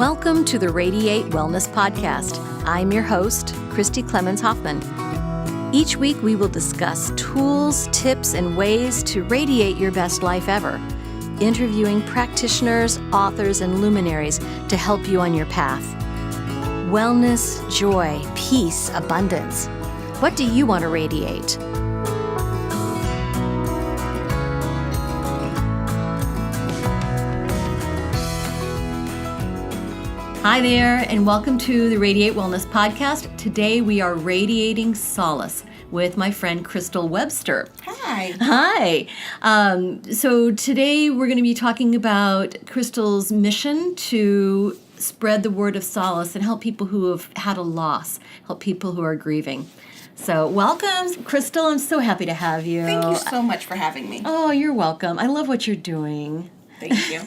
Welcome to the Radiate Wellness Podcast. I'm your host, Christy Clemens Hoffman. Each week we will discuss tools, tips, and ways to radiate your best life ever, interviewing practitioners, authors, and luminaries to help you on your path. Wellness, joy, peace, abundance. What do you want to radiate? Hi there, and welcome to the Radiate Wellness Podcast. Today we are radiating solace with my friend Crystal Webster. Hi. Hi. So today we're going to be talking about Crystal's mission to spread the word of solace and help people who have had a loss, help people who are grieving. So welcome, Crystal. I'm so happy to have you. Thank you so much for having me. Oh, you're welcome. I love what you're doing. Thank you.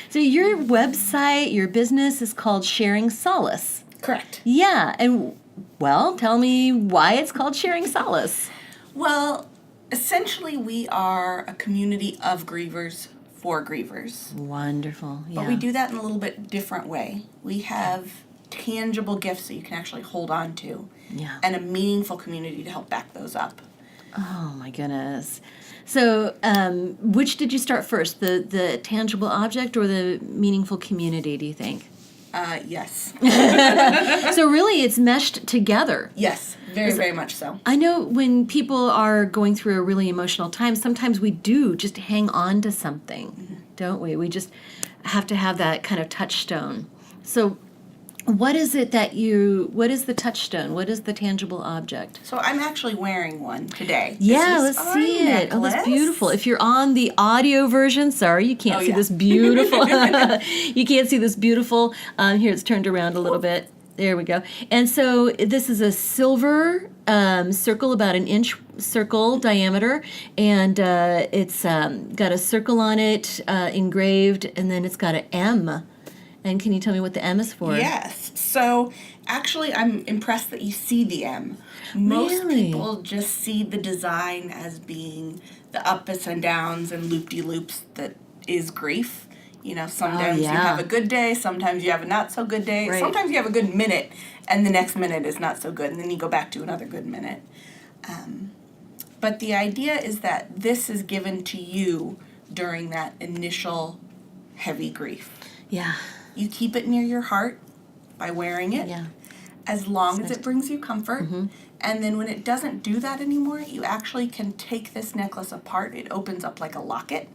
So your website, your business is called Sharing Solace. Correct. Yeah, and well, tell me why it's called Sharing Solace. Well, essentially we are a community of grievers for grievers. Wonderful, yeah. But we do that in a little bit different way. We have tangible gifts that you can actually hold on to. Yeah. And a meaningful community to help back those up. Oh my goodness. So, which did you start first, the tangible object or the meaningful community, do you think? Yes. So really it's meshed together. Yes, very much so. I know when people are going through a really emotional time, sometimes we do just hang on to something, don't we? We just have to have that kind of touchstone. So what is it what is the touchstone? What is the tangible object? So I'm actually wearing one today. Yeah, let's see it. Oh, that's beautiful. If you're on the audio version, sorry, you can't see this beautiful. You can't see this beautiful. Here, it's turned around a little bit. There we go. And so this is a silver circle, about an inch circle diameter, and it's got a circle on it engraved, and then it's got an M. And can you tell me what the M is for? Yes. So actually, I'm impressed that you see the M. Most people just see the design as being the ups and downs and loop-de-loops that is grief. You know, sometimes you have a good day, sometimes you have a not so good day, sometimes you have a good minute, and the next minute is not so good, and then you go back to another good minute. But the idea is that this is given to you during that initial heavy grief. Yeah. You keep it near your heart by wearing it, as long as it brings you comfort. Mm-hmm. And then when it doesn't do that anymore, you actually can take this necklace apart. It opens up like a locket.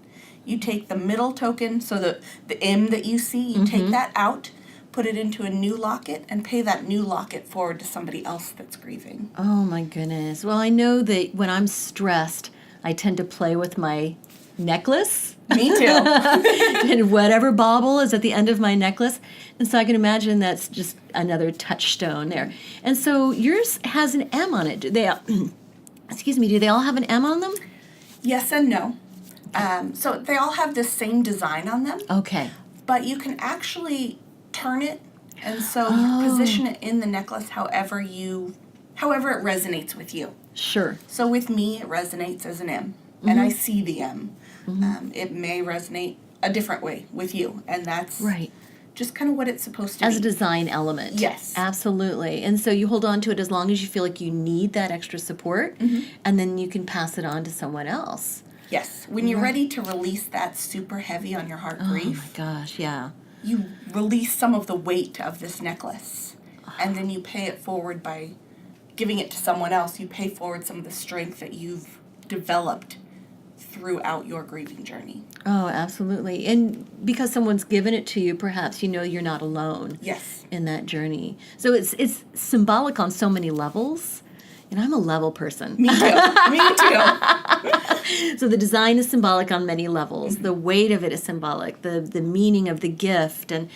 You take the middle token, so the M that you see, you take that out, put it into a new locket, and pay that new locket forward to somebody else that's grieving. Oh my goodness. Well, I know that when I'm stressed, I tend to play with my necklace. Me too. And whatever bauble is at the end of my necklace. And so I can imagine that's just another touchstone there. And so yours has an M on it. Do they all have an M on them? Yes and no. So they all have the same design on them. Okay. But you can actually turn it, and so you position it in the necklace however it resonates with you. Sure. So with me, it resonates as an M, and I see the M. It may resonate a different way with you, and that's just kind of what it's supposed to be. As a design element. Yes. Absolutely. And so you hold on to it as long as you feel like you need that extra support, and then you can pass it on to someone else. Yes. When you're ready to release that super heavy on your heart grief. Oh my gosh, yeah. You release some of the weight of this necklace, and then you pay it forward by giving it to someone else. You pay forward some of the strength that you've developed throughout your grieving journey. Oh, absolutely. And because someone's given it to you, perhaps you know you're not alone. Yes. In that journey. So it's symbolic on so many levels. And I'm a level person. Me too. Me too. So the design is symbolic on many levels. The weight of it is symbolic. The meaning of the gift, and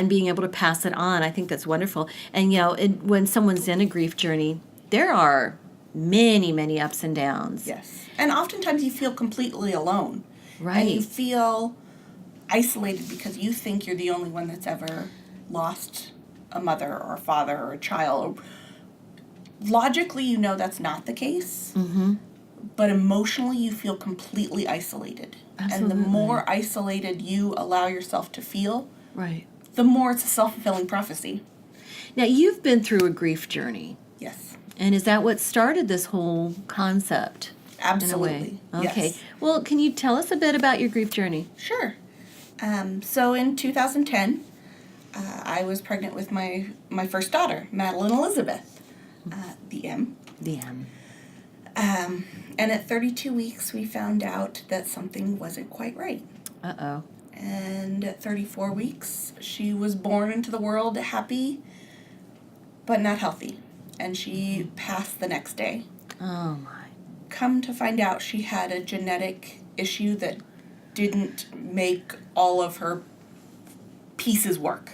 being able to pass it on. I think that's wonderful. And when someone's in a grief journey, there are many ups and downs. Yes. And oftentimes you feel completely alone. Right. And you feel isolated because you think you're the only one that's ever lost a mother or a father or a child. Logically, you know that's not the case. But emotionally, you feel completely isolated. Absolutely. And the more isolated you allow yourself to feel, the more it's a self-fulfilling prophecy. Now, you've been through a grief journey. Yes. And is that what started this whole concept? Absolutely. In a way? Okay. Yes. Well, can you tell us a bit about your grief journey? Sure. So in 2010, I was pregnant with my first daughter, Madelyn Elizabeth, the M. The M. And at 32 weeks, we found out that something wasn't quite right. Uh-oh. And at 34 weeks, she was born into the world happy, but not healthy. And she passed the next day. Oh, my. Come to find out, she had a genetic issue that didn't make all of her pieces work.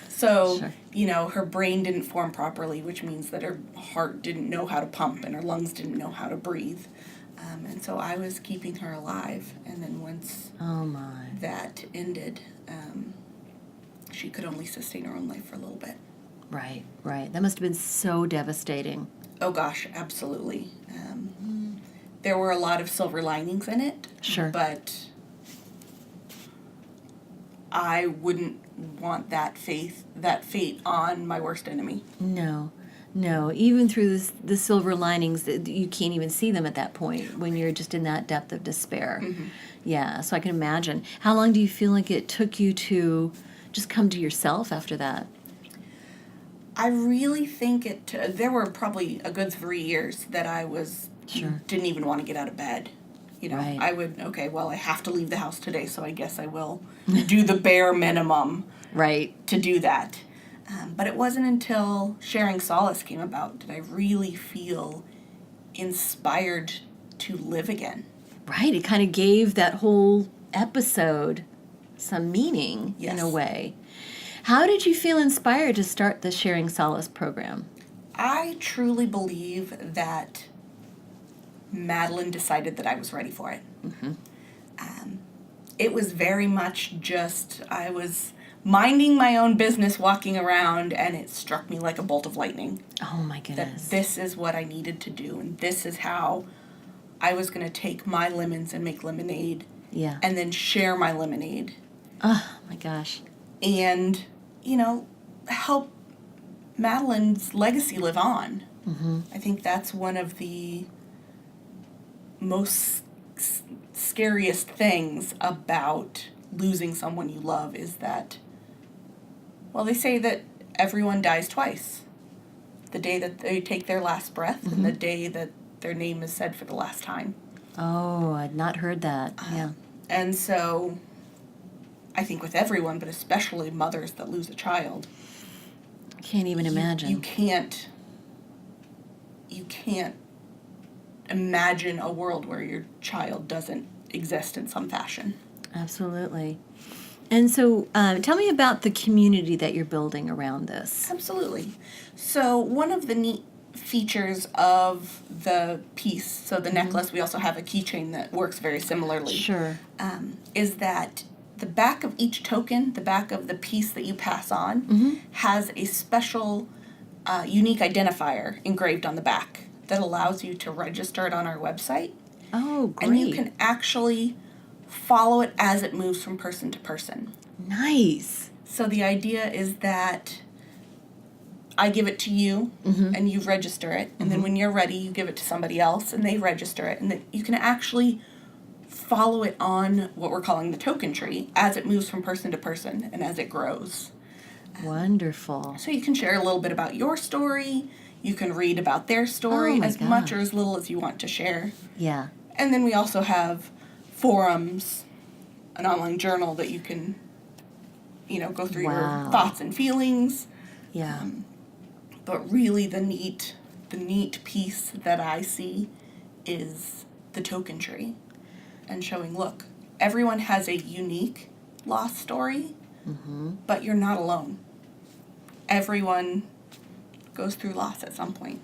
So, Sure. you know, her brain didn't form properly, which means that her heart didn't know how to pump and her lungs didn't know how to breathe. And so I was keeping her alive. And then once Oh, my. that ended, she could only sustain her own life for a little bit. Right, right. That must have been so devastating. Oh, gosh, absolutely. There were a lot of silver linings in it. Sure. But I wouldn't want that fate on my worst enemy. No, no. Even through the silver linings, you can't even see them at that point when you're just in that depth of despair. Mm-hmm. Yeah, so I can imagine. How long do you feel like it took you to just come to yourself after that? I really think there were probably a good 3 years that I didn't even want to get out of bed. You know, Right. I I have to leave the house today, so I guess I will do the bare minimum Right. to do that. But it wasn't until Sharing Solace came about did I really feel inspired to live again. Right. It kind of gave that whole episode some meaning in Yes. a way. How did you feel inspired to start the Sharing Solace program? I truly believe that Madelyn decided that I was ready for it. Mm-hmm. It was very much just, I was minding my own business walking around, and it struck me like a bolt of lightning. Oh, my That goodness. this is what I needed to do, and this is how I was going to take my lemons and make lemonade, Yeah. and then share my lemonade, Oh, my gosh. and, you know, help Madelyn's legacy live on. Mm-hmm. I think that's one of the most scariest things about losing someone you love is that, well, they say that everyone dies twice. The day that they take their last breath and the day that their name is said for the last time. Oh, I'd not heard that. Yeah. And so I think with everyone, but especially mothers that lose a child, Can't even imagine. you can't imagine a world where your child doesn't exist in some fashion. Absolutely. And so tell me about the community that you're building around this. Absolutely. So one of the neat features of the piece, so the necklace, we also have a keychain that works very similarly. Sure. Is that the back of each token, the back of the piece that you pass on, has a special unique identifier engraved on the back that allows you to register it on our website. Oh, great. And you can actually follow it as it moves from person to person. Nice. So the idea is that I give it to you, and you register it, and then when you're ready, you give it to somebody else, and they register it, and then you can actually follow it on what we're calling the token tree as it moves from person to person and as it grows. Wonderful. So you can share a little bit about your story, you can read about their story, Oh my as much gosh. or as little as you want to share. Yeah. And then we also have forums, an online journal that you can, go through Wow. your thoughts and feelings. Yeah. But really the neat piece that I see is the token tree and showing, look, everyone has a unique loss story, but you're not alone. Everyone goes through loss at some point.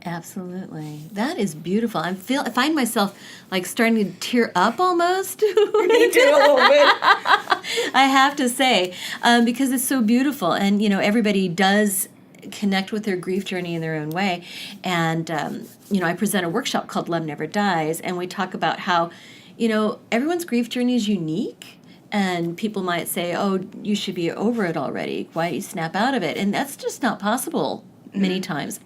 Absolutely. That is beautiful. I find myself like starting to tear up almost. Me too, a little bit. I have to say, because it's so beautiful, and everybody does connect with their grief journey in their own way. And I present a workshop called Love Never Dies, and we talk about how everyone's grief journey is unique, And people might say, oh, you should be over it already. Why don't you snap out of it? And that's just not possible many times.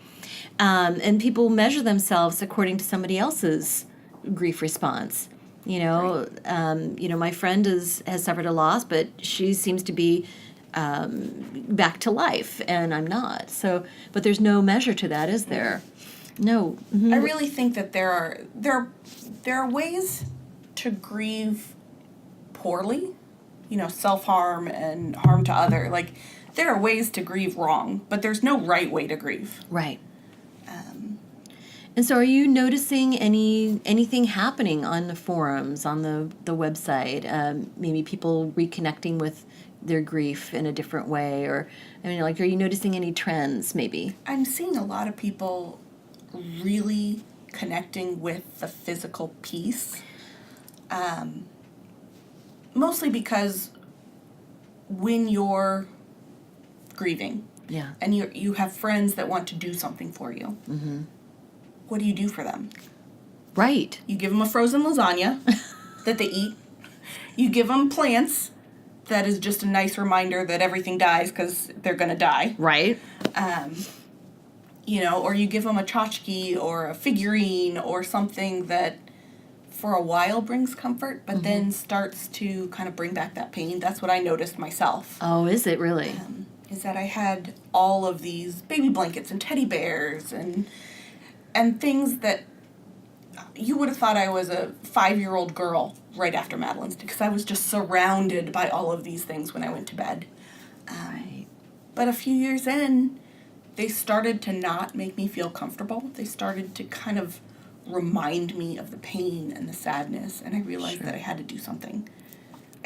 And people measure themselves according to somebody else's grief response. My friend has suffered a loss, but she seems to be back to life, and I'm not. So, but there's no measure to that, is there? No. I really think that there are ways to grieve poorly, self-harm and harm to other. Like, there are ways to grieve wrong, but there's no right way to grieve. Right. And so are you noticing anything happening on the forums, on the website? Maybe people reconnecting with their grief in a different way? Or, are you noticing any trends, maybe? I'm seeing a lot of people really connecting with the physical piece. Mostly because when you're grieving, and you have friends that want to do something for you, what do you do for them? Right. You give them a frozen lasagna that they eat. You give them plants. That is just a nice reminder that everything dies because they're going to die. Right. Or you give them a tchotchke or a figurine or something that for a while brings comfort, but then starts to kind of bring back that pain. That's what I noticed myself. Oh, is it really? Is that I had all of these baby blankets and teddy bears and things that you would have thought I was a 5-year-old girl right after Madelyn's, because I was just surrounded by all of these things when I went to bed. Right. But a few years in, they started to not make me feel comfortable. They started to kind of remind me of the pain and the sadness, and I realized that I had to do something.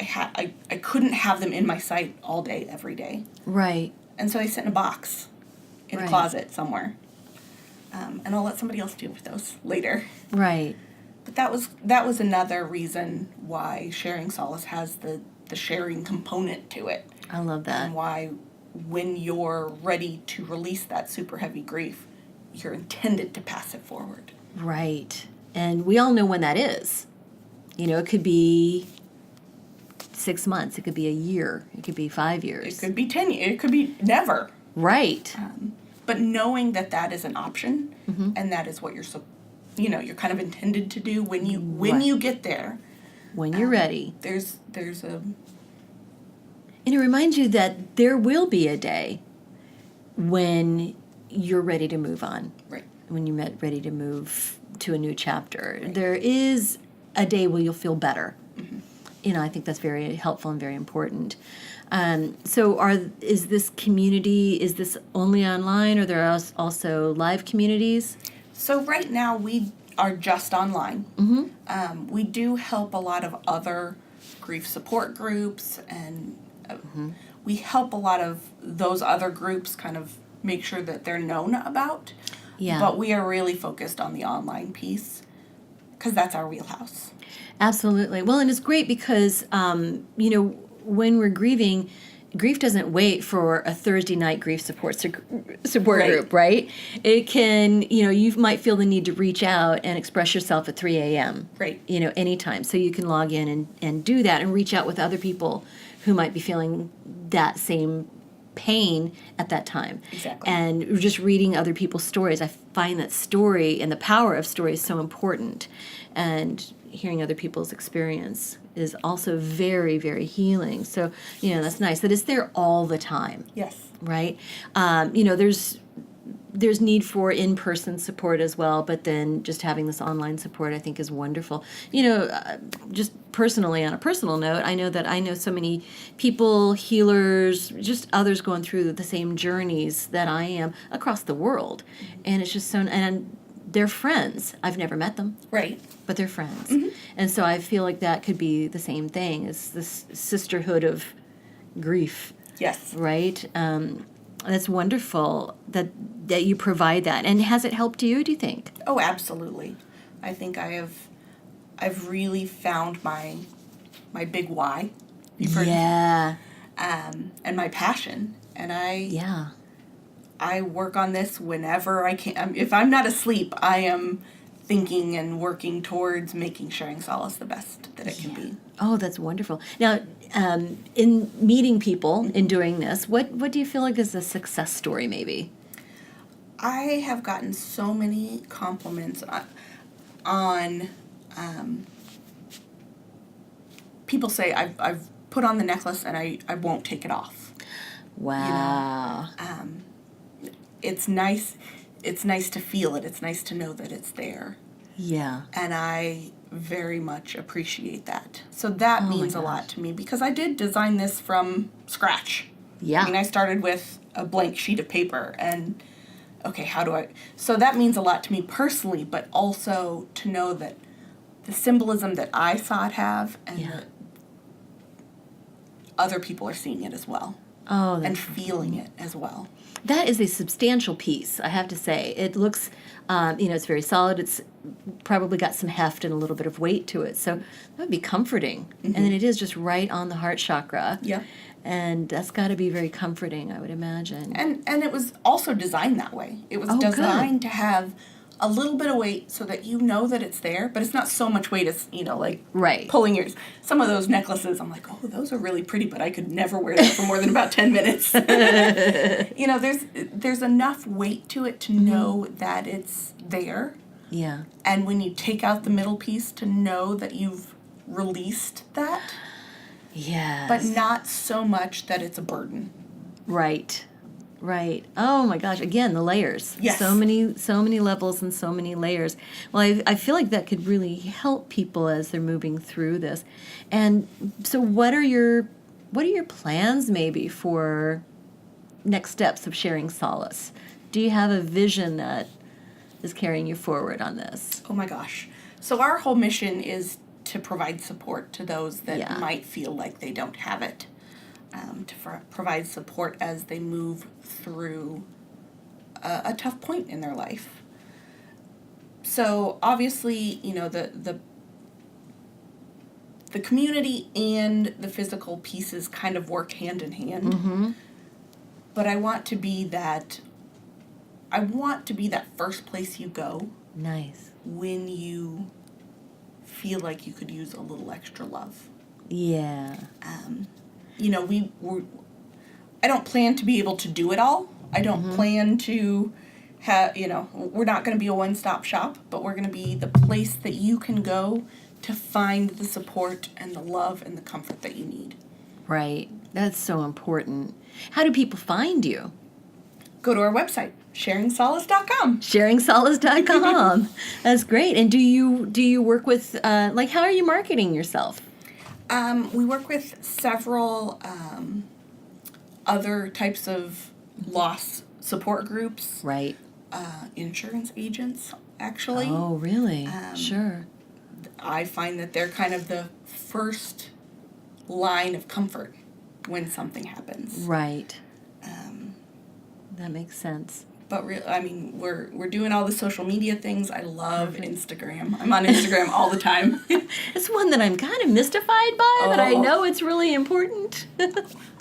I couldn't have them in my sight all day, every day. Right. And so I sit in a box in a closet somewhere. And I'll let somebody else deal with those later. Right. But that was another reason why Sharing Solace has the sharing component to it. I love that. And why when you're ready to release that super heavy grief, you're intended to pass it forward. Right. And we all know when that is. It could be 6 months. It could be a year. It could be 5 years. It could be 10 years. It could be never. Right. But knowing that is an option, and that is what you're kind of intended to do when you get there. When you're ready. There's a... And it reminds you that there will be a day when you're ready to move on. Right. When you're ready to move to a new chapter. Right. There is a day where you'll feel better. I think that's very helpful and very important. So is this community, is this only online, or there are also live communities? So right now we are just online. We do help a lot of other grief support groups, and we help a lot of those other groups kind of make sure that they're known about. Yeah. But we are really focused on the online piece because that's our wheelhouse. Absolutely. Well, and it's great because, when we're grieving, grief doesn't wait for a Thursday night grief support group, right? It can, you might feel the need to reach out and express yourself at 3 a.m. Right. Anytime. So you can log in and do that and reach out with other people who might be feeling that same pain at that time. Exactly. And just reading other people's stories. I find that story and the power of story is so important. And hearing other people's experience is also very, very healing. So, that's nice that it's there all the time. Yes. Right? There's need for in-person support as well, but then just having this online support I think is wonderful. Just personally, on a personal note, I know so many people, healers, just others going through the same journeys that I am across the world. And it's just and they're friends. I've never met them. Right. But they're friends. And so I feel like that could be the same thing as this sisterhood of grief. Yes. Right? That's wonderful that you provide that. And has it helped you, do you think? Oh, absolutely. I think I've really found my big why. Yeah. And my passion. And I work on this whenever I can. If I'm not asleep, I am thinking and working towards making Sharing Solace the best that it can be. Oh, that's wonderful. Now, in meeting people, in doing this, what do you feel like is a success story, maybe? I have gotten so many compliments on people say, I've put on the necklace and I won't take it off. Wow. It's nice. It's nice to feel it. It's nice to know that it's there. Yeah. And I very much appreciate that. So that means a lot to me because I did design this from scratch. Yeah. I mean, I started with a blank sheet of paper and, okay, how do I... So that means a lot to me personally, but also to know that the symbolism that I saw it have and that other people are seeing it as well. Oh, that's and feeling it as well. That is a substantial piece, I have to say. It looks, it's very solid. It's probably got some heft and a little bit of weight to it. So that would be comforting. Mm-hmm. And then it is just right on the heart chakra. Yeah. And that's got to be very comforting, I would imagine. And it was also designed that way. It was designed to have a little bit of weight so that you know that it's there, but it's not so much weight as, pulling yours. Some of those necklaces, I'm like, oh, those are really pretty, but I could never wear that for more than about 10 minutes. There's enough weight to it to know that it's there. Yeah. And when you take out the middle piece, to know that you've released that. Yes. But not so much that it's a burden. Right. Right. Oh my gosh. Again, the layers. Yes. So many levels and so many layers. Well, I feel like that could really help people as they're moving through this. And so what are your plans maybe for next steps of Sharing Solace? Do you have a vision that is carrying you forward on this? Oh my gosh. So our whole mission is to provide support to those that might feel like they don't have it. To provide support as they move through a tough point in their life. So obviously, the community and the physical pieces kind of work hand in hand. Mm-hmm. But I want to be that first place you go. Nice. When you feel like you could use a little extra love. Yeah. I don't plan to be able to do it all. I don't plan to have, we're not going to be a one-stop shop, but we're going to be the place that you can go to find the support and the love and the comfort that you need. Right. That's so important. How do people find you? Go to our website, sharingsolace.com. Sharingsolace.com. That's great. And do you work with, how are you marketing yourself? We work with several other types of loss support groups. Right. Insurance agents, actually. Oh, really? Sure. I find that they're kind of the first line of comfort when something happens. Right. That makes sense. But we're doing all the social media things. I love Instagram. I'm on Instagram all the time. It's one that I'm kind of mystified by, but I know it's really important.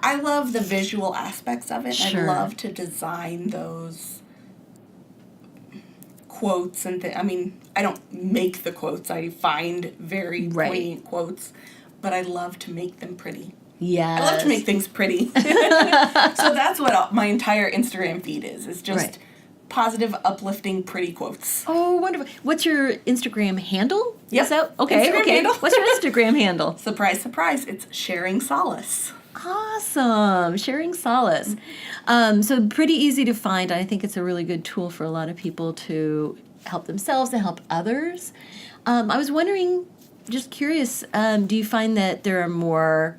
I love the visual aspects of it. Sure. I love to design those quotes and I don't make the quotes. I find very poignant quotes, but I love to make them pretty. Yes. I love to make things pretty. So that's what my entire Instagram feed is just positive, uplifting, pretty quotes. Oh, wonderful. What's your Instagram handle? Yep. Is that, okay. Instagram handle. What's your Instagram handle? Surprise, surprise. It's Sharing Solace. Awesome. Sharing Solace. So pretty easy to find. I think it's a really good tool for a lot of people to help themselves and help others. I was wondering, just curious, do you find that there are more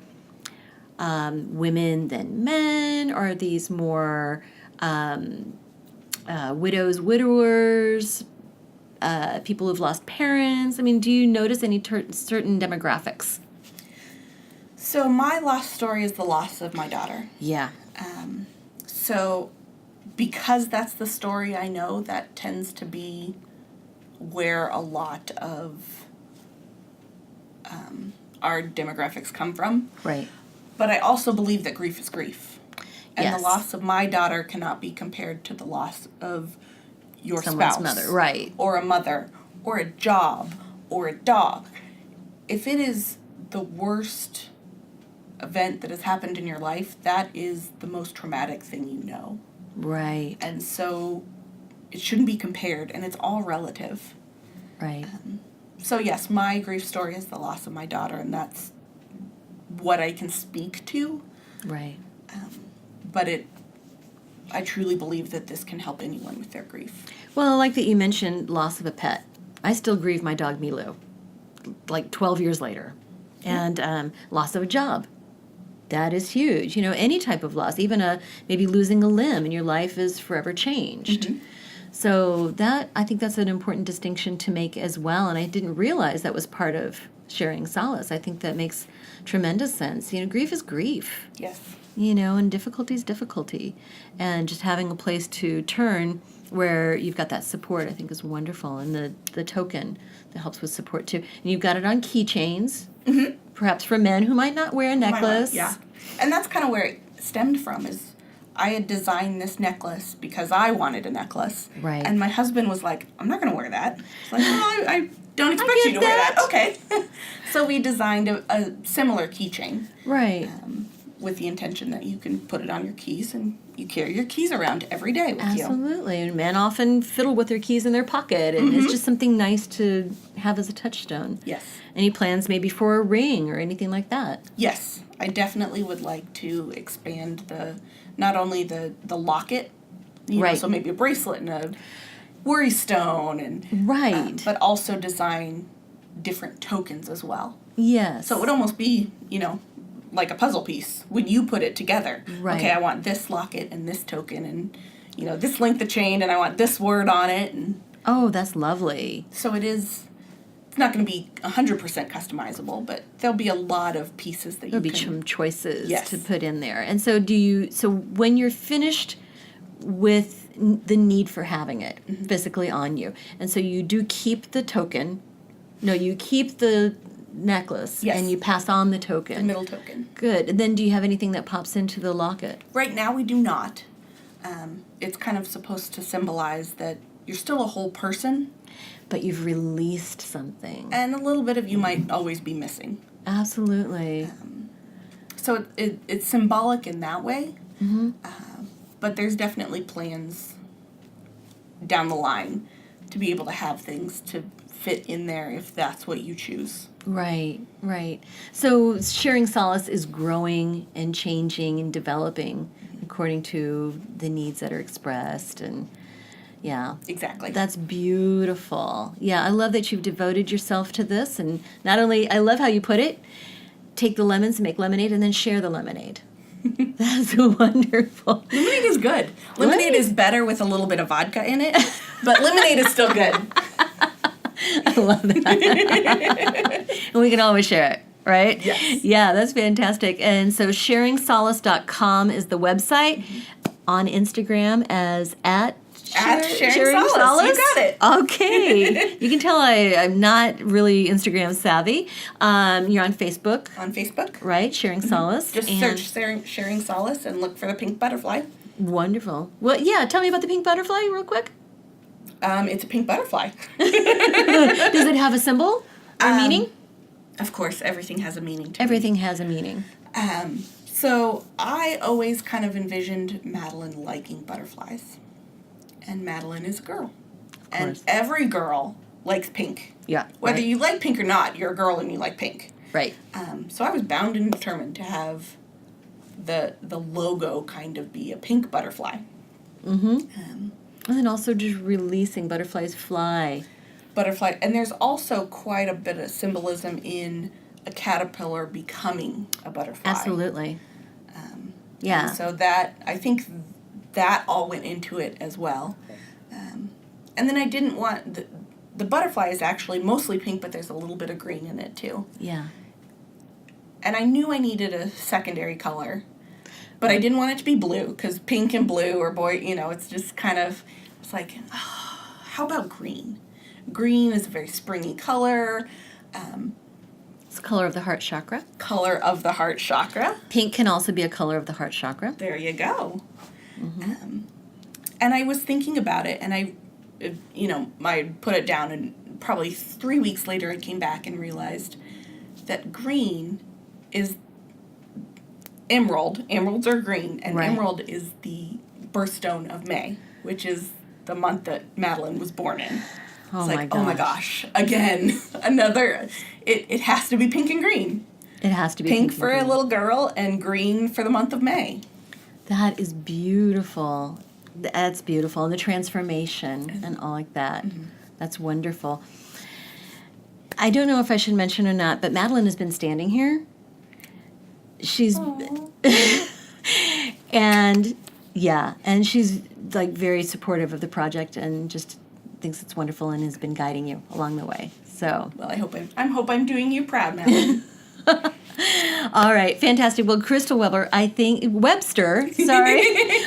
women than men? Or are these more widows, widowers, people who've lost parents? Do you notice any certain demographics? So my lost story is the loss of my daughter. Yeah. So because that's the story I know, that tends to be where a lot of our demographics come from. Right. But I also believe that grief is grief. And Yes. the loss of my daughter cannot be compared to the loss of your Someone's spouse. mother, right. Or a mother. or a job or a dog. If it is the worst event that has happened in your life, that is the most traumatic thing you know. Right. And so it shouldn't be compared, and it's all relative. Right. So yes, my grief story is the loss of my daughter, and that's what I can speak to. Right. But I truly believe that this can help anyone with their grief. Well, I like that you mentioned loss of a pet. I still grieve my dog Milo, like 12 years later. And loss of a job. That is huge. You know, any type of loss, even maybe losing a limb and your life is forever changed. Mm-hmm. So I think that's an important distinction to make as well. And I didn't realize that was part of Sharing Solace. I think that makes tremendous sense. You know, grief is grief. Yes. You know, and difficulty is difficulty. And just having a place to turn where you've got that support, I think, is wonderful. And the token that helps with support, too. And you've got it on keychains, mm-hmm. perhaps for men who might not wear a necklace. Yeah. And that's kind of where it stemmed from, is I had designed this necklace because I wanted a necklace. Right. And my husband was like, I'm not going to wear that. It's like, well, I don't expect you to wear that. Okay. So we designed a similar keychain. Right. With the intention that you can put it on your keys and you carry your keys around every day with you. Absolutely. And men often fiddle with their keys in their pocket, and mm-hmm. it's just something nice to have as a touchstone. Yes. Any plans maybe for a ring or anything like that? Yes. I definitely would like to expand not only the locket, right. know, so maybe a bracelet and a worry stone, and right. But also design different tokens as well. Yes. So it would almost be, like a puzzle piece when you put it together. Right. Okay, I want this locket and this token and, this length of chain, and I want this word on it. And oh, that's lovely. So it's not going to be 100% customizable, but there'll be a lot of pieces that there'll be some choices yes. to put in there. And so so when you're finished with the need for having it mm-hmm. physically on you, and so you do keep the token, you keep the necklace, yes. and you pass on the token. The middle token. Good. And then do you have anything that pops into the locket? Right now we do not. It's kind of supposed to symbolize that you're still a whole person. But you've released something. And a little bit of you might always be missing. Absolutely. So it's symbolic in that way. Mm-hmm. But there's definitely plans down the line to be able to have things to fit in there if that's what you choose. Right, right. So Sharing Solace is growing and changing and developing according to the needs that are expressed, and yeah. Exactly. That's beautiful. Yeah, I love that you've devoted yourself to this, and not only, I love how you put it, take the lemons and make lemonade and then share the lemonade. That's wonderful. Lemonade is good. Lemonade is better with a little bit of vodka in it, but lemonade is still good. I love that. And we can always share it, right? Yes. Yeah, that's fantastic. And so sharingsolace.com is the website. Mm-hmm. On Instagram as at Sharing Solace. You got it. Okay. You can tell I'm not really Instagram savvy. You're on Facebook. On Facebook. Right, Sharing Solace. Just search Sharing Solace and look for the pink butterfly. Wonderful. Well, yeah, tell me about the pink butterfly real quick. It's a pink butterfly. Does it have a symbol or meaning? Of course, everything has a meaning to Everything has a meaning. So I always kind of envisioned Madelyn liking butterflies. And Madelyn is a girl. And every girl likes pink. Yeah. Whether you like pink or not, you're a girl and you like pink. Right. So I was bound and determined to have the logo kind of be a pink butterfly. Mm-hmm. And then also just releasing butterflies fly. Butterfly. And there's also quite a bit of symbolism in a caterpillar becoming a butterfly. Absolutely. Yeah. So I think that all went into it as well. And then I didn't want, the butterfly is actually mostly pink, but there's a little bit of green in it too. Yeah. And I knew I needed a secondary color, but I didn't want it to be blue, because pink and blue it's just kind of, it's like, how about green? Green is a very springy color. It's the color of the heart chakra. Color of the heart chakra. Pink can also be a color of the heart chakra. There you go. Mm-hmm. And I was thinking about it, and I put it down and probably 3 weeks later, I came back and realized that green is emerald. Emeralds are green, and emerald is the birthstone of May, which is the month that Madelyn was born in. Oh, it's like, oh my gosh, again, another, it has to be pink and green. It has to be pink for a little girl and green for the month of May. That is beautiful. That's beautiful. And the transformation and all like that. Mm-hmm. That's wonderful. I don't know if I should mention or not, but Madelyn has been standing here. She's and she's like very supportive of the project and just thinks it's wonderful and has been guiding you along the way. So, well, I hope I'm doing you proud, Madelyn. All right, fantastic. Well, Crystal Webster, sorry.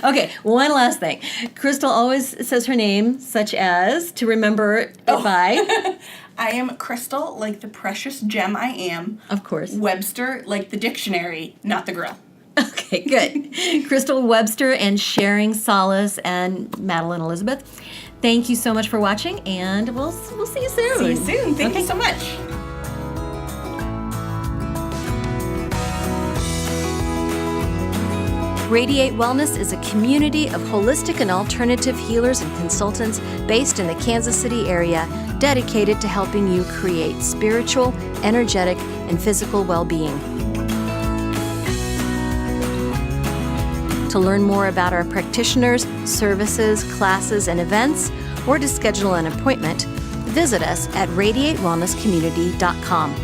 Okay, one last thing. Crystal always says her name, such as, to remember it by. I am Crystal, like the precious gem I am. Of course. Webster, like the dictionary, not the grill. Okay, good. Crystal Webster and Sharing Solace and Madelyn Elizabeth. Thank you so much for watching, and we'll see you soon. See you soon. Thank you so much. Radiate Wellness is a community of holistic and alternative healers and consultants based in the Kansas City area, dedicated to helping you create spiritual, energetic, and physical well-being. To learn more about our practitioners, services, classes, and events, or to schedule an appointment, visit us at radiatewellnesscommunity.com.